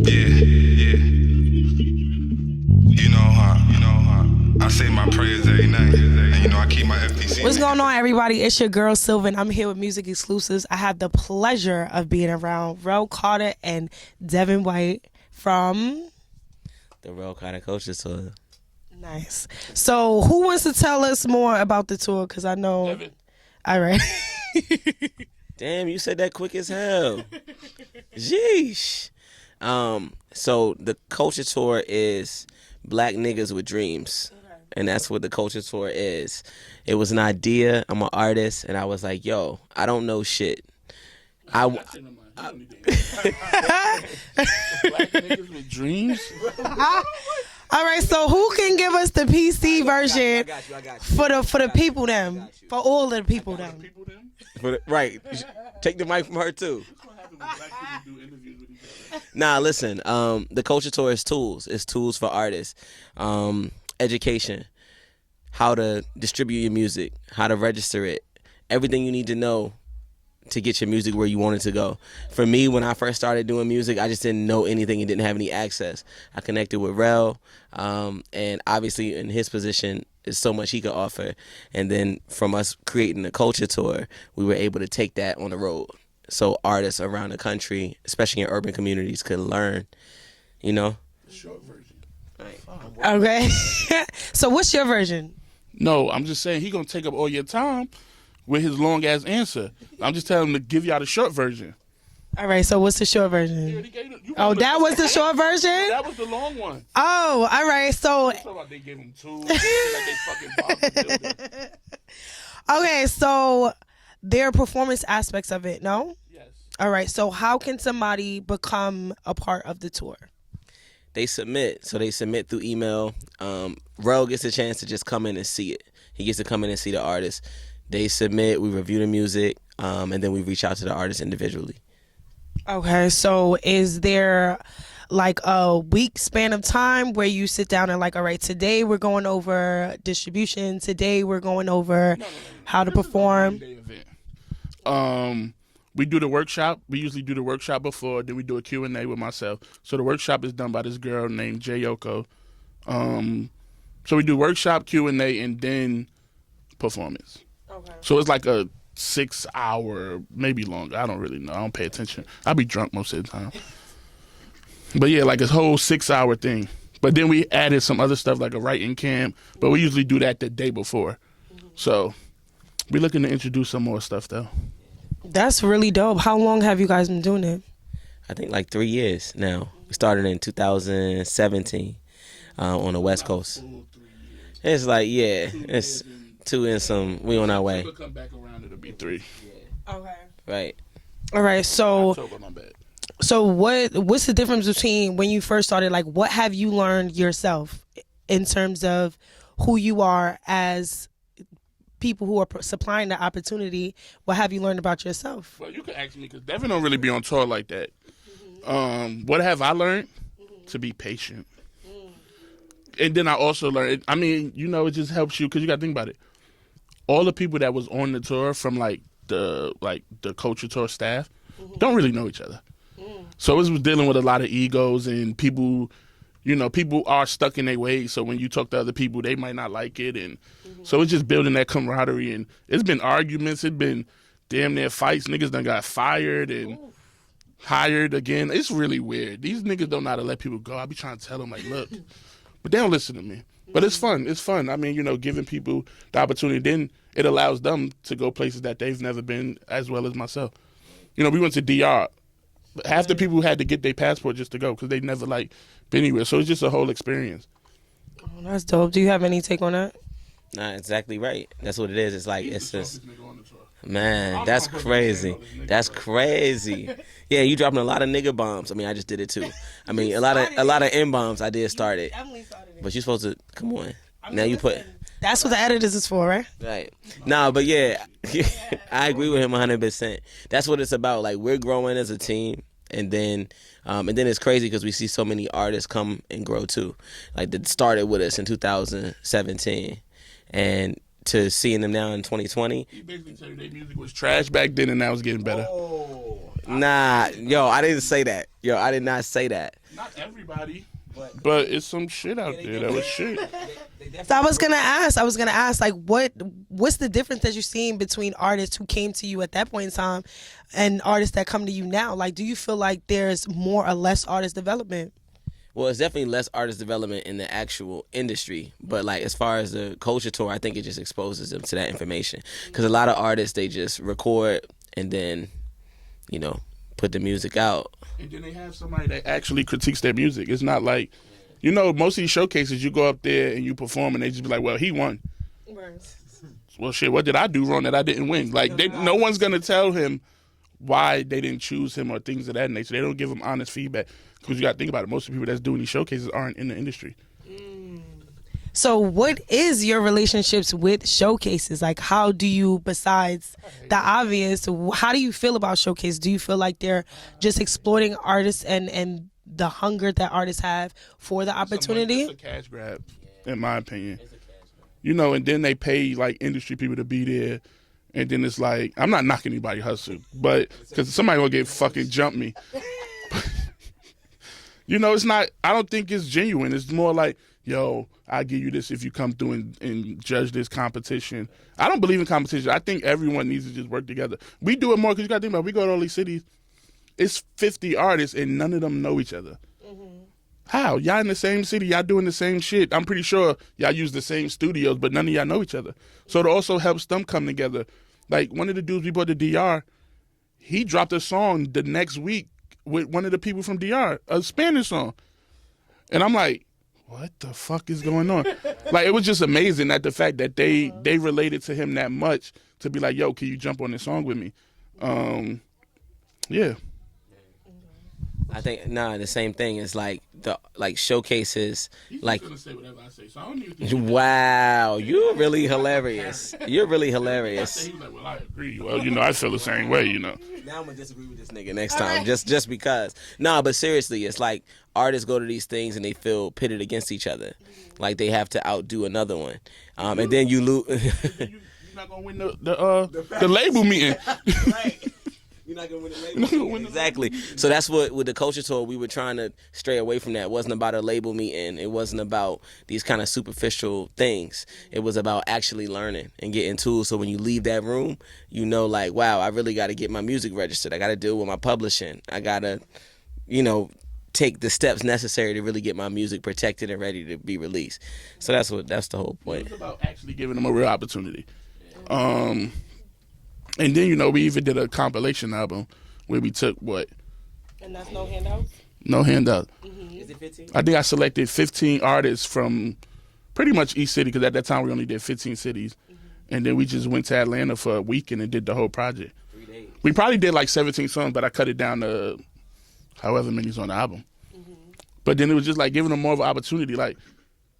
Yeah. I say my prayers every night. And I keep my FTC. What's going on, everybody? It's your girl, Silva, and I'm here with Music Xlcusives. I have the pleasure of being around Rel Carter and Devin White from the Rel Carter Culture Tour. Nice. So who wants to tell us more about the tour? Because I know. Devin. All right. Damn, you said that quick as hell. Jeesh. So the Culture Tour is Black niggas with dreams. And that's what the Culture Tour is. It was an idea. I'm an artist, and I was like, yo, I don't know shit. Black niggas with dreams? All right, so who can give us the PC version I got you. for the people them, for all the people them? Right. Take the mic from her, too. Nah, listen. The Culture Tour is tools. It's tools for artists. Education, how to distribute your music, how to register it, everything you need to know to get your music where you want it to go. For me, when I first started doing music, I just didn't know anything and didn't have any access. I connected with Rel, and obviously in his position, there's so much he could offer. And then from us creating the Culture Tour, we were able to take that on the road. So artists around the country, especially in urban communities, could learn, Short version. Okay. So what's your version? No, I'm just saying he gonna take up all your time with his long ass answer. I'm just telling him to give y'all the short version. All right, so what's the short version? Oh, that was the short version? That was the long one. Oh, all right, so... They gave him two. Like they fucking bombed the building. Okay, so there are performance aspects of it, no? Yes. All right, so how can somebody become a part of the tour? They submit. So they submit through email. Rel gets a chance to just come in and see it. He gets to come in and see the artist. They submit, we review the music, and then we reach out to the artist individually. Okay, so is there like a week span of time where you sit down and like, all right, today we're going over distribution, today we're going over how to perform? We do the workshop. We usually do the workshop before, then we do a Q&A with myself. So the workshop is done by this girl named Jayoko. So we do workshop, Q&A, and then performance. Okay. So it's like a 6 hour, maybe longer. I don't really know. I don't pay attention. I be drunk most of the time. But yeah, like a whole 6 hour thing. But then we added some other stuff like a writing camp. But we usually do that the day before. So we're looking to introduce some more stuff though. That's really dope. How long have you guys been doing it? I think like 3 years now. We started in 2017 on the West Coast. It's like, it's 2 and some. We on our way. We'll come back around. It'll be 3. Okay. Right. All right. So, October, my bad. So what's the difference between when you first started? Like, what have you learned yourself in terms of who you are as people who are supplying the opportunity? What have you learned about yourself? Well, you can ask me because Devin don't really be on tour like that. What have I learned? To be patient. And then I also learned, it just helps you because you got to think about it. All the people that was on the tour from the Culture Tour staff don't really know each other. So it was dealing with a lot of egos and people, people are stuck in their ways. So when you talk to other people, they might not like it. And so it's just building that camaraderie. And it's been arguments. It's been damn near fights. Niggas done got fired and hired again. It's really weird. These niggas don't know how to let people go. I be trying to tell them, like, look. But they don't listen to me. But it's fun. It's fun. Giving people the opportunity. Then it allows them to go places that they've never been as well as myself. We went to DR. Half the people had to get their passport just to go because they never, been anywhere. So it's just a whole experience. Oh, that's dope. Do you have any take on that? Nah, exactly right. That's what it is. It's like, it's just, man, that's crazy. That's crazy. Yeah, you dropping a lot of nigga bombs. I just did it too. A lot of N bombs I did start it. But you're supposed to, come on. Now you put. That's what the editors is for, right? Right. Nah, but yeah, I agree with him 100%. That's what it's about. Like, we're growing as a team. And then it's crazy because we see so many artists come and grow too. Like, that started with us in 2017. And to seeing them now in 2020. You basically said their music was trash back then and now it's getting better. Nah, yo, I didn't say that. Yo, I did not say that. Not everybody, but it's some shit out there that was shit. So I was gonna ask, like, what's the difference that you're seeing between artists who came to you at that point in time and artists that come to you now? Like, do you feel like there's more or less artist development? Well, it's definitely less artist development in the actual industry, but like as far as the culture tour, I think it just exposes them to that information. Because a lot of artists, they just record and then, you know, put the music out. And then they have somebody that actually critiques their music. It's not like, you know, most of these showcases, you go up there and you perform and they just be like, well, he won. Well, shit, what did I do wrong that I didn't win? Like, no one's going to tell him why they didn't choose him or things of that nature. They don't give him honest feedback. Because you got to think about it. Most of the people that's doing these showcases aren't in the industry. So what is your relationships with showcases? Like, how do you, besides the obvious, how do you feel about showcases? Do you feel like they're just exploiting artists and the hunger that artists have for the opportunity? It's a cash grab, in my opinion. You know, and then they pay, like, industry people to be there. And then it's like, I'm not knocking anybody hustle, but because somebody going to get fucking jump me. You know, it's not, I don't think it's genuine. It's more like, yo, I'll give you this if you come through and judge this competition. I don't believe in competition. I think everyone needs to just work together. We do it more because you got to think about it. We go to all these cities. It's 50 artists and none of them know each other. How? Y'all in the same city. Y'all doing the same shit. I'm pretty sure y'all use the same studios, but none of y'all know each other. So it also helps them come together. Like one of the dudes we brought to DR, he dropped a song the next week with one of the people from DR, a Spanish song. And I'm like, what the fuck is going on? Like, it was just amazing that the fact that they related to him that much to be like, yo, can you jump on this song with me? Yeah. I think the same thing is like the showcases. He's like, gonna say whatever I say, so I don't even think wow, you're really hilarious. You're really hilarious. He's like, well, I agree. Well, you know, I feel the same way, you know. Now I'm gonna disagree with this nigga next time, just because. Nah, but seriously, it's like artists go to these things and they feel pitted against each other, like they have to outdo another one, and then you lose. You're not gonna win the label meeting. Right. You're not gonna win the label. Exactly. So that's what with the culture tour we were trying to stray away from that. It wasn't about a label meeting. It wasn't about these kind of superficial things. It was about actually learning and getting tools. So when you leave that room, you know, like, wow, I really got to get my music registered. I got to deal with my publishing. I got to, you know, take the steps necessary to really get my music protected and ready to be released. So that's the whole point. It's about actually giving them a real opportunity. And then, you know, we even did a compilation album where we took what? And that's no handouts? No handout. Is it 15? I think I selected 15 artists from pretty much each city because at that time we only did 15 cities. And then we just went to Atlanta for a weekend and did the whole project. 3 days. We probably did like 17 songs, but I cut it down to however many's on the album. But then it was just like giving them more of an opportunity. Like,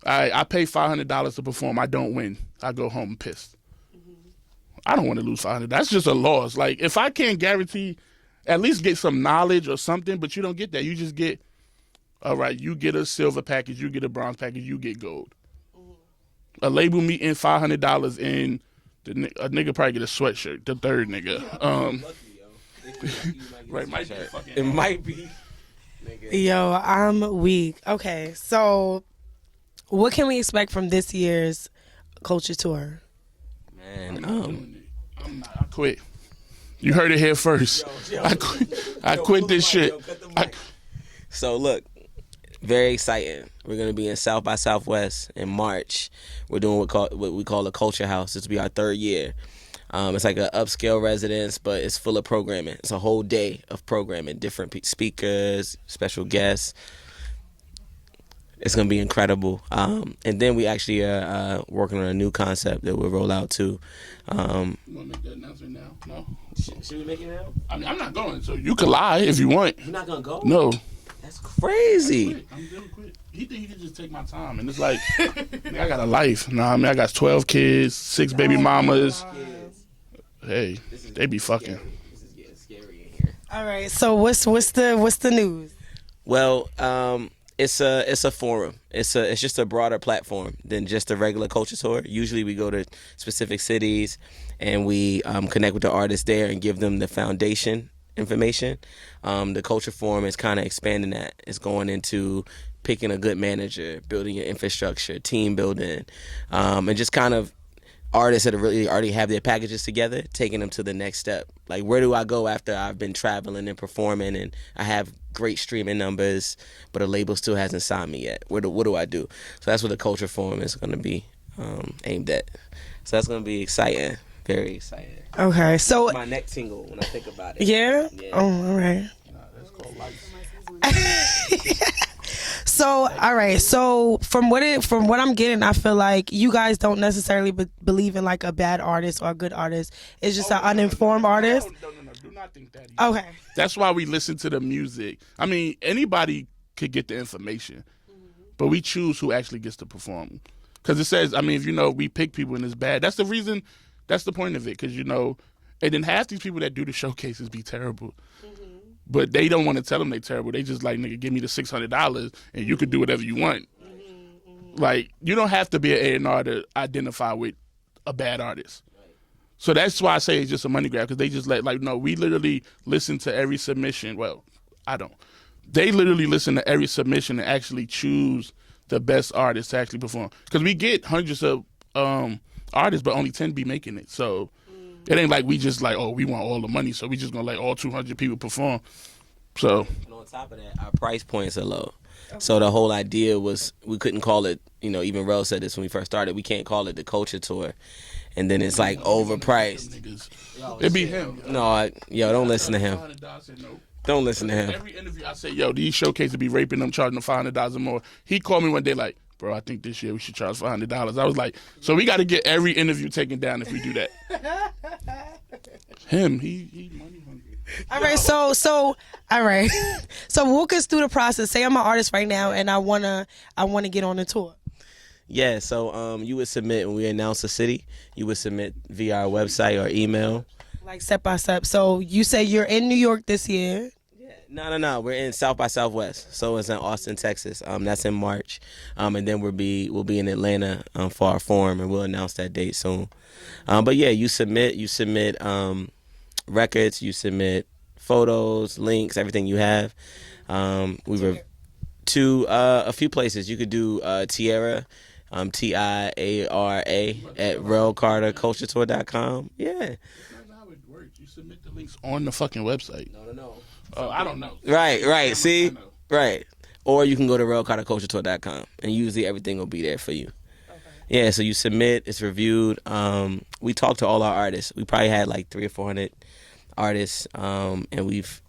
I pay $500 to perform. I don't win. I go home pissed. I don't want to lose $500. That's just a loss. Like, if I can't guarantee, at least get some knowledge or something, but you don't get that. You just get, all right, you get a silver package, you get a bronze package, you get gold. A label meeting, $500, and a nigga probably get a sweatshirt, the third nigga. Right, might be fucking. It might be. Yo, I'm weak. Okay, so what can we expect from this year's culture tour? Man, I quit. You heard it here first. I quit this shit. So look, very exciting. We're gonna be in South by Southwest in March. We're doing what we call a culture house. This will be our 3rd year. It's like an upscale residence, but it's full of programming. It's a whole day of programming, different speakers, special guests. It's going to be incredible. And then we actually are working on a new concept that we'll roll out too. You want to make that announcement now? No? Should we make it now? I mean, I'm not going, so you can lie if you want. You're not going to go? No. That's crazy. I'm gonna quit. He think he can just take my time, and it's like, I got a life. Nah, I mean, I got 12 kids, 6 baby mamas. Hey, they be fucking. This is getting scary in here. All right, so what's the news? Well, it's a forum. It's just a broader platform than just a regular culture tour. Usually we go to specific cities and we connect with the artists there and give them the foundation information. The culture forum is kind of expanding that. It's going into picking a good manager, building your infrastructure, team building, and just kind of artists that really already have their packages together, taking them to the next step. Like, where do I go after I've been traveling and performing and I have great streaming numbers, but a label still hasn't signed me yet? What do I do? So that's what the culture forum is going to be aimed at. So that's going to be exciting, very exciting. Okay, so My next single when I think about it. yeah. Oh, all right. That's called life. So, all right. So, from what I'm getting, I feel like you guys don't necessarily believe in like a bad artist or a good artist. It's just an uninformed artist. No. Do not think that either. Okay. That's why we listen to the music. I mean, anybody could get the information, but we choose who actually gets to perform. Because it says, I mean, if we pick people and it's bad, that's the reason, that's the point of it. Because, and then half these people that do the showcases be terrible. But they don't want to tell them they terrible. They just like, nigga, give me the $600 and you can do whatever you want. Like, you don't have to be an A&R to identify with a bad artist. So that's why I say it's just a money grab, because they just no, we literally listen to every submission. Well, I don't. They literally listen to every submission and actually choose the best artists to actually perform. Because we get hundreds of artists, but only 10 be making it. So it ain't like we just like, oh, we want all the money, so we just gonna let all 200 people perform. So And on top of that, our price points are low. So the whole idea was we couldn't call it, even Rel said this when we first started, we can't call it the culture tour. And then it's like overpriced. It be him. No, don't listen to him. Don't listen to him. Every interview I say, yo, these showcases be raping them, charging them $500 or more. He called me one day like, bro, I think this year we should charge $500. I was like, so we got to get every interview taken down if we do that. Him, he money hungry. All right. So all right. So walk us through the process. Say I'm an artist right now and I wanna get on the tour. Yeah, so you would submit when we announce a city. You would submit via our website or email. Like step by step. So you say you're in New York this year. No. We're in South by Southwest, so it's in Austin, Texas. That's in March, and then we'll be in Atlanta for our forum, and we'll announce that date soon. But yeah, you submit records, you submit photos, links, everything you have. We were to a few places. You could do Tiara. TIARA at relcarterculturetour.com. Yeah. That's not how it works. You submit the links on the fucking website. No. Oh, I don't know. Right. See? Right. Or you can go to relcarterculturetour.com and usually everything will be there for you. Okay. Yeah, so you submit, it's reviewed. We talked to all our artists. We probably had like 300 or 400 artists, and we've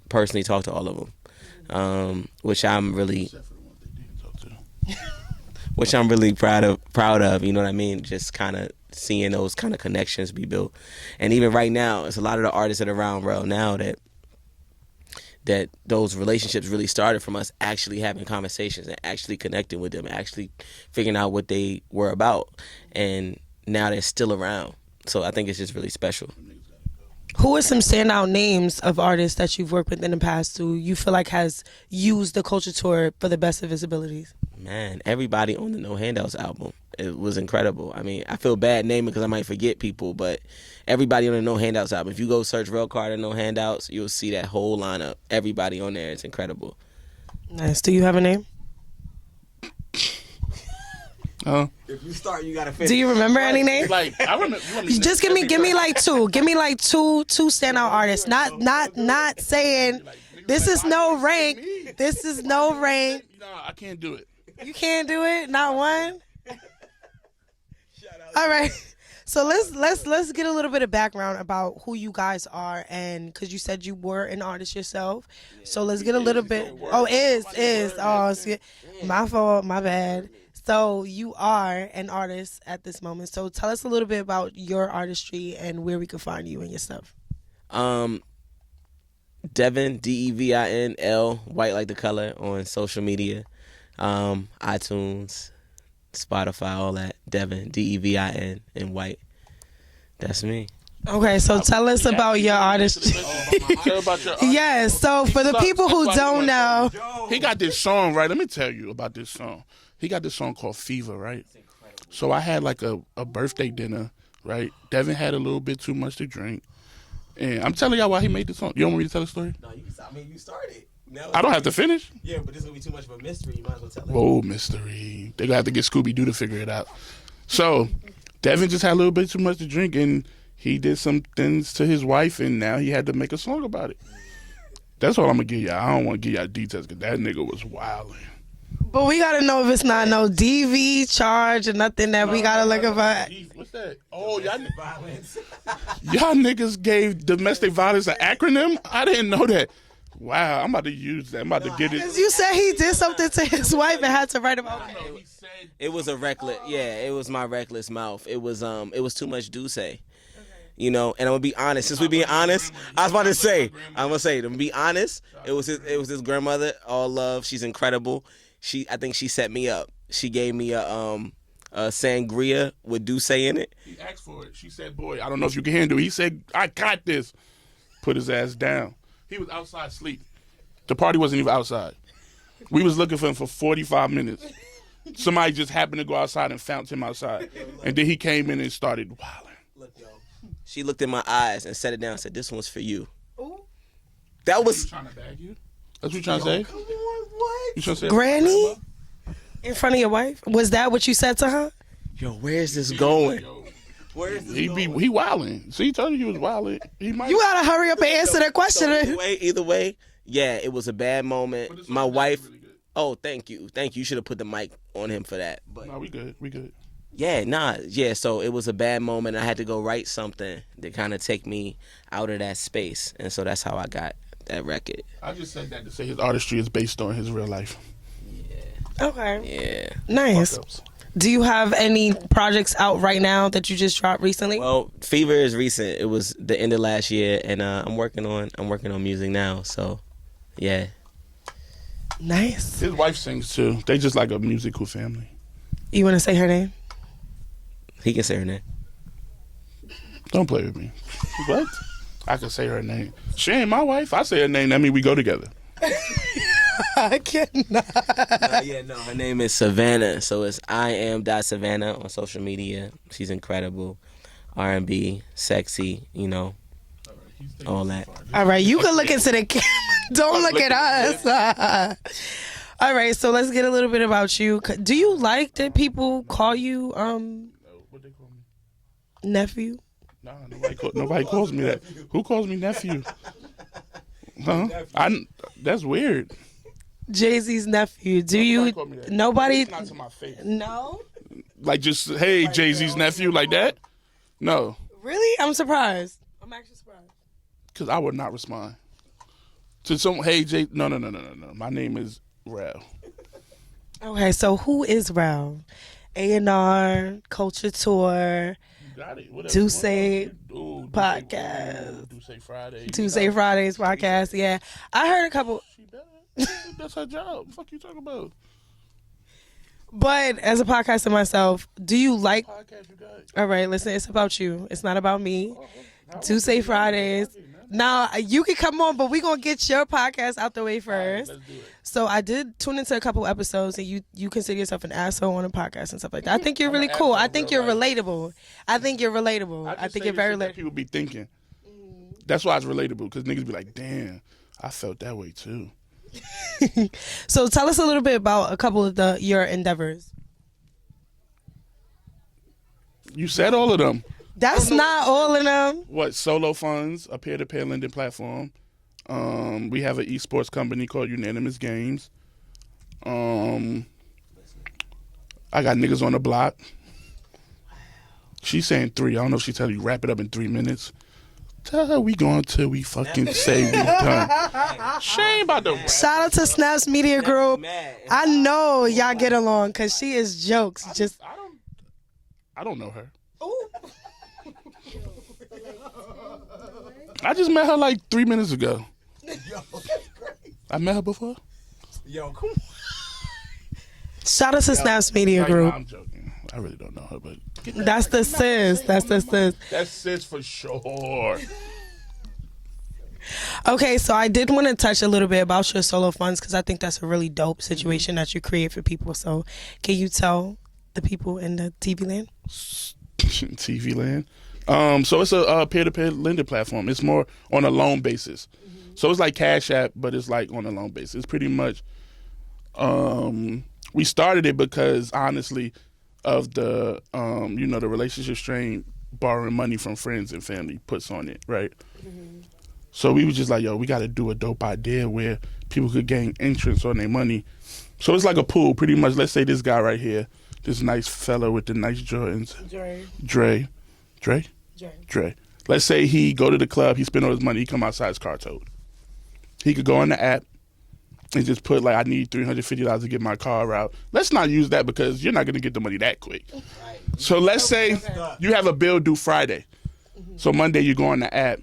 personally talked to all of them, which I'm really... Except for the ones they didn't talk to. Which I'm really proud of, you know what I mean? Just kind of seeing those kind of connections be built. And even right now, it's a lot of the artists that are around Rel now that those relationships really started from us actually having conversations and actually connecting with them, actually figuring out what they were about. And now they're still around. So I think it's just really special. Who are some standout names of artists that you've worked with in the past who you feel like has used the culture tour for the best of his abilities? Man, everybody on the No Handouts album. It was incredible. I mean, I feel bad naming because I might forget people, but everybody on the No Handouts album. If you go search Rel Carter No Handouts, you'll see that whole lineup. Everybody on there. It's incredible. Nice. Do you have a name? If you start, you gotta finish. Do you remember any names? Like, I remember. Just give me like two. Give me like two standout artists. Not saying this is no rank. This is no rank. No, I can't do it. You can't do it. Not one. All right. So let's get a little bit of background about who you guys are, and because you said you were an artist yourself, so let's get a little bit. Oh, is oh, my fault, my bad. So you are an artist at this moment. So tell us a little bit about your artistry and where we can find you and your stuff. Devin, DEVINL, white like the color, on social media, iTunes, Spotify, all that. Devin, DEVIN, and white. That's me. Okay, so tell us about your artistry. Yes, so for the people who don't know. He got this song, right? Let me tell you about this song. He got this song called Fever, right? So I had like a birthday dinner, right? Devin had a little bit too much to drink. And I'm telling y'all why he made the song. You don't want me to tell the story? No, you started. No, I don't have to finish. Yeah, but this is gonna be too much of a mystery. You might as well tell it. Whoa, mystery. They're gonna have to get Scooby-Doo to figure it out. So, Devin just had a little bit too much to drink, and he did some things to his wife, and now he had to make a song about it. That's all I'm gonna give y'all. I don't want to give y'all details, because that nigga was wilding. But we gotta know if it's not no DV charge or nothing that we gotta look about. What's that? Oh, y'all niggas gave domestic violence an acronym? I didn't know that. Wow, I'm about to use that. I'm about to get it. Cause you said he did something to his wife and had to write about it. It was a reckless. Yeah, it was my reckless mouth. It was too much Dusse. You know, and I'm gonna be honest. Since we being honest, I'm gonna say, to be honest, it was his grandmother. All love, she's incredible. I think she set me up. She gave me a sangria with Dusse in it. He asked for it. She said, "Boy, I don't know if you can handle it." He said, "I got this." Put his ass down. He was outside asleep. The party wasn't even outside. We was looking for him for 45 minutes. Somebody just happened to go outside and found him outside, and then he came in and started wilding. Look, yo. She looked in my eyes and set it down and said, "This one's for you." Ooh. That was trying to bag you? That's what you trying to say? Come on, what? You trying to say Granny? In front of your wife? Was that what you said to her? Yo, where's this going? Where is this going? He wilding. See, he told you he was wilding. You gotta hurry up and answer that question. So either way, yeah, it was a bad moment. My wife. Really, oh, thank you. You should have put the mic on him for that. But no, we good. Yeah, yeah. So it was a bad moment. I had to go write something to kind of take me out of that space, and so that's how I got that record. I just said that to say his artistry is based on his real life. Yeah. Okay. Yeah. Nice. Do you have any projects out right now that you just dropped recently? Well, Fever is recent. It was the end of last year, and I'm working on music now. So, yeah. Nice. His wife sings too. They just like a musical family. You want to say her name? He can say her name. Don't play with me. What? I can say her name. She ain't my wife. I say her name. That means we go together. I cannot. Her name is Savannah. So it's IM.Savannah on social media. She's incredible. R&B, sexy, all that. All right, you can look into the camera. Don't look at us. All right, so let's get a little bit about you. Do you like that people call you what they call me? Nephew? Nah, nobody calls me that. Who calls me nephew? Huh? That's weird. Jay-Z's nephew. Do you? Nobody. Not to my face. No. Like just hey, Jay-Z's nephew, like that? No. Really? I'm surprised. I'm actually surprised. Because I would not respond to some. Hey, Jay. No. My name is Rel. Okay, so who is Rel? A&R, Culture Tour, Dusse podcast, Dusse Fridays podcast. Yeah, I heard a couple. That's her job. Fuck you talking about? But as a podcaster myself, do you like? Podcast you got? All right, listen. It's about you. It's not about me. Dusse Fridays. Now you can come on, but we gonna get your podcast out the way first. Right, let's do it. So I did tune into a couple episodes, and you consider yourself an asshole on a podcast and stuff like that. I think you're really cool. I think you're relatable. I think you're very relatable. People be thinking. That's why it's relatable, because niggas be like, damn, I felt that way too. So tell us a little bit about a couple of your endeavors. You said all of them. That's not all of them. What? Solo Funds, a peer-to-peer lending platform. We have an esports company called Unanimous Games. I got niggas on the block. She's saying 3. I don't know if she tell you wrap it up in 3 minutes. Tell her we going till we fucking say we done. She ain't about to rap. Shout out to Snaps Media Group. I know y'all get along because she is jokes. I don't know her. I just met her like 3 minutes ago. I met her before. Yo, come on. Shout out to Snaps Media Group. I'm joking. I really don't know her, but that's the sis. That's sis for sure. Okay, so I did want to touch a little bit about your solo funds because I think that's a really dope situation that you create for people. So can you tell the people in the TV land? TV land. So it's a peer-to-peer lending platform. It's more on a loan basis. So it's like Cash App, but it's like on a loan basis. It's pretty much, we started it because honestly of the, the relationship strain borrowing money from friends and family puts on it, right? So we was just like, yo, we got to do a dope idea where people could gain interest on their money. So it's like a pool, pretty much. Let's say this guy right here, this nice fella with the nice Jordans. Dre. Let's say he go to the club, he spend all his money, he come outside, his car towed. He could go on the app and just put like, I need $350 to get my car out. Let's not use that because you're not going to get the money that quick. Right. So let's say you have a bill due Friday. So Monday you go on the app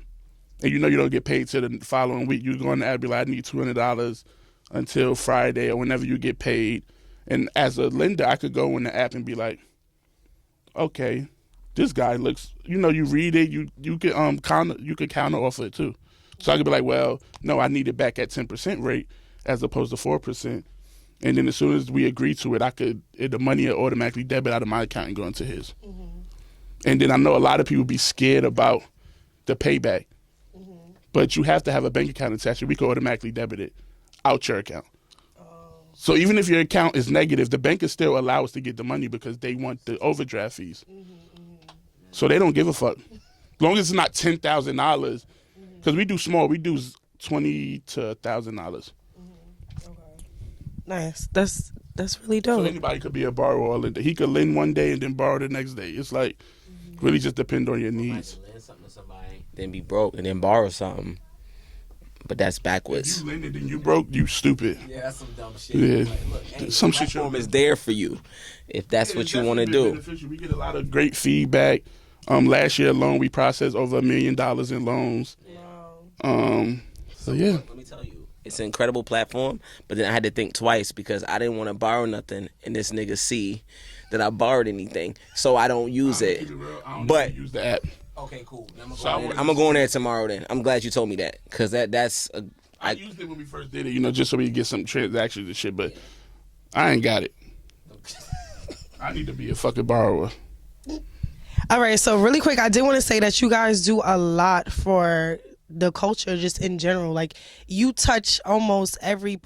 and you know you don't get paid till the following week. You go on the app and be like, I need $200 until Friday or whenever you get paid. And as a lender, I could go on the app and be like, okay, this guy looks, you read it, you could counter offer it too. So I could be like, well, no, I need it back at 10% rate as opposed to 4%. And then as soon as we agree to it, the money will automatically debit out of my account and go into his. And then I know a lot of people be scared about the payback. But you have to have a bank account attached. We can automatically debit it out your account. So even if your account is negative, the bank can still allow us to get the money because they want the overdraft fees. So they don't give a fuck. As long as it's not $10,000, because we do small, we do $20 to $1,000. Nice. That's really dope. So anybody could be a borrower or lender. He could lend one day and then borrow the next day. It's like really just depend on your needs. Lend something to somebody, then be broke, and then borrow something. But that's backwards. If you lended and you broke, you stupid. Yeah, that's some dumb shit. Yeah, like, look, hey, some the shit. platform is there for you if that's what you want to do. Beneficial. We get a lot of great feedback. Last year alone, we processed over $1 million in loans. So yeah. Let me tell you, it's an incredible platform. But then I had to think twice because I didn't want to borrow nothing, and this nigga see that I borrowed anything, so I don't use it. But use the app. Okay, cool. I'm gonna go in there tomorrow. Then I'm glad you told me that because that's. I used it when we first did it, just so we could get some transactions and shit. But I ain't got it. I need to be a fucking borrower. All right, so really quick, I did want to say that you guys do a lot for the culture just in general. Like, you touch almost every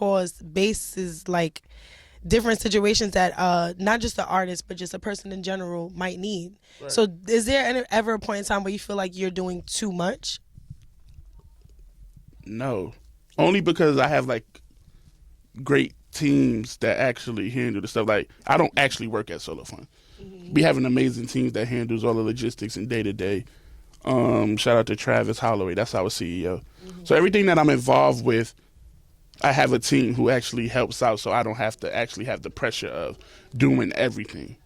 bases, like different situations that not just the artist, but just a person in general might need. Right. So is there ever a point in time where you feel like you're doing too much? No. Only because I have, like, great teams that actually handle the stuff. Like, I don't actually work at Solo Fun. We have an amazing team that handles all the logistics and day-to-day. Shout out to Travis Holloway. That's our CEO. So everything that I'm involved with, I have a team who actually helps out so I don't have to actually have the pressure of doing everything.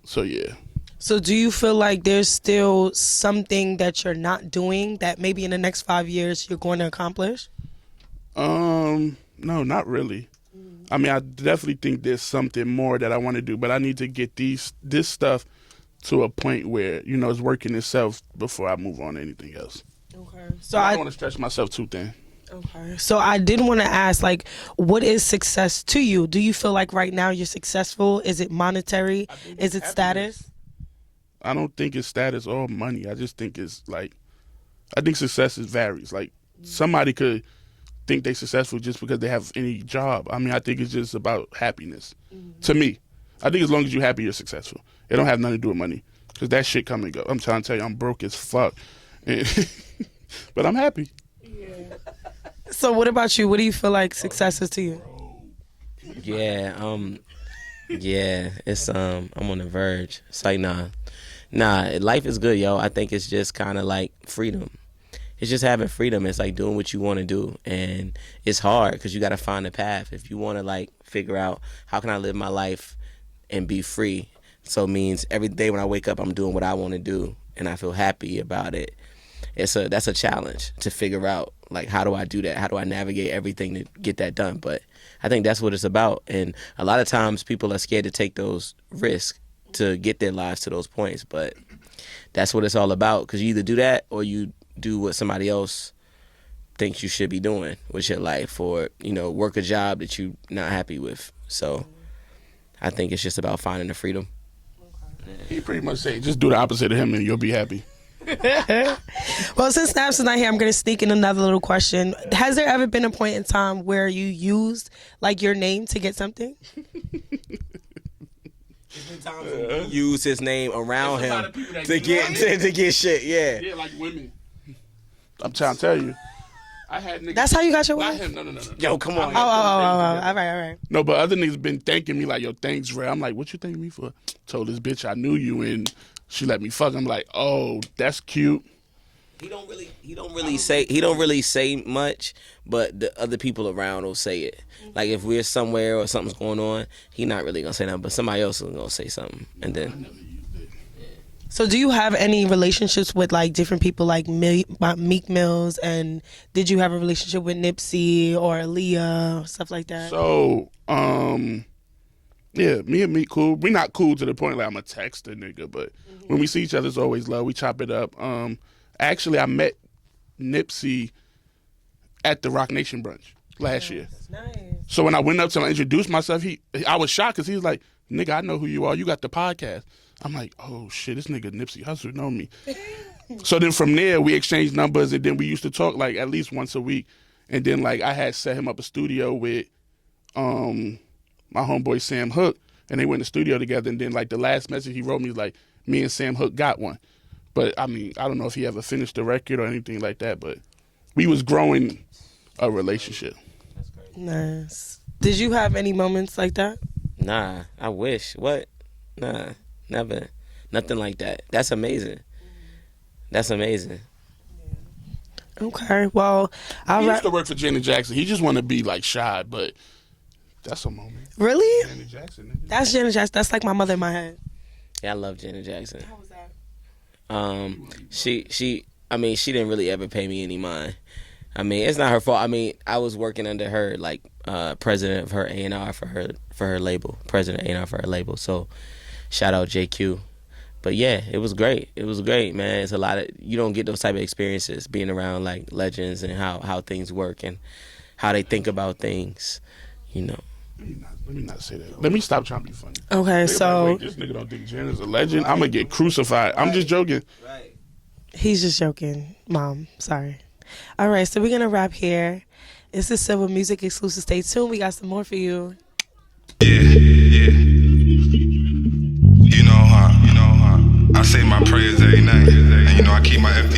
So, yeah. So do you feel like there's still something that you're not doing that maybe in the next 5 years you're going to accomplish? No, not really. I mean, I definitely think there's something more that I want to do, but I need to get this stuff to a point where, it's working itself before I move on to anything else. Okay. So I don't want to stretch myself too thin. Okay. So I did want to ask, like, what is success to you? Do you feel like right now you're successful? Is it monetary? Is it status? I don't think it's status or money. I just think it's like, I think success varies. Like, somebody could think they're successful just because they have any job. I mean, I think it's just about happiness. To me, I think as long as you're happy, you're successful. It don't have nothing to do with money because that shit come and go. I'm trying to tell you, I'm broke as fuck, but I'm happy. Yeah. So what about you? What do you feel like success is to you? Yeah, it's I'm on the verge. It's like nah, life is good, yo. I think it's just kind of like freedom. It's just having freedom. It's like doing what you want to do, and it's hard because you got to find a path. If you want to like figure out how can I live my life and be free, so it means every day when I wake up, I'm doing what I want to do, and I feel happy about it. That's a challenge to figure out, like, how do I do that? How do I navigate everything to get that done? But I think that's what it's about. And a lot of times people are scared to take those risks to get their lives to those points. But that's what it's all about, because you either do that or you do what somebody else thinks you should be doing with your life, or, work a job that you're not happy with. So I think it's just about finding the freedom. He pretty much say, just do the opposite of him and you'll be happy. Well, since Snaps is not here, I'm going to sneak in another little question. Has there ever been a point in time where you used like your name to get something? Use his name around There's a lot him of people that to do get to get shit. Yeah. Yeah, like women. I'm trying to tell you. I had niggas. That's how you got your Not wife? him. No. Yo, come on. Oh. All right. No, but other niggas been thanking me like, yo, thanks, Rel. I'm like, what you thanking me for? Told this bitch I knew you and she let me fuck. I'm like, oh, that's cute. He don't really say much, but the other people around will say it. Like if we're somewhere or something's going on, he not really gonna say nothing, but somebody else is gonna say something, and then. So do you have any relationships with like different people like Meek Mills, and did you have a relationship with Nipsey or Aaliyah, stuff like that? So, yeah, me and Meek cool. We not cool to the point like I'm a text a nigga, but when we see each other, it's always love. We chop it up. Actually, I met Nipsey at the Roc Nation brunch last year. Nice. So when I went up to him and introduced myself, I was shocked because he was like, nigga, I know who you are. You got the podcast. I'm like, oh, shit, this nigga Nipsey Hussle know me. So then from there, we exchanged numbers, and then we used to talk, like, at least once a week. And then, like, I had set him up a studio with my homeboy Sam Hook, and they went in the studio together. And then, like, the last message he wrote me was like, me and Sam Hook got one. But, I mean, I don't know if he ever finished the record or anything like that, but we was growing a relationship. Nice. Did you have any moments like that? Nah, I wish. What? Nah, never. Nothing like that. That's amazing. That's amazing. Okay, well, He used to work for Janet Jackson. He just want to be, like, shy, but that's a moment. Really? Janet Jackson, nigga. That's Janet Jackson. That's like my mother in my head. Yeah, I love Janet Jackson. How was that? She didn't really ever pay me any mind. I mean, it's not her fault. I mean, I was working under her, like, president of her A&R for her label, president A&R for her label. So, shout out JQ. But yeah, it was great. It was great, man. It's a lot of, you don't get those type of experiences being around like legends and how things work and how they think about things, you know. Let me not say that. Let me stop trying to be funny. Okay, so Wait, this nigga don't think Janet's a legend. I'm gonna get crucified. I'm just joking. Right. he's just joking, Mom. Sorry. All right, so we're gonna wrap here. This is Silva Music Xlcusives. Stay tuned. We got some more for you. Yeah. You know, I say my prayers every night, and I keep my FD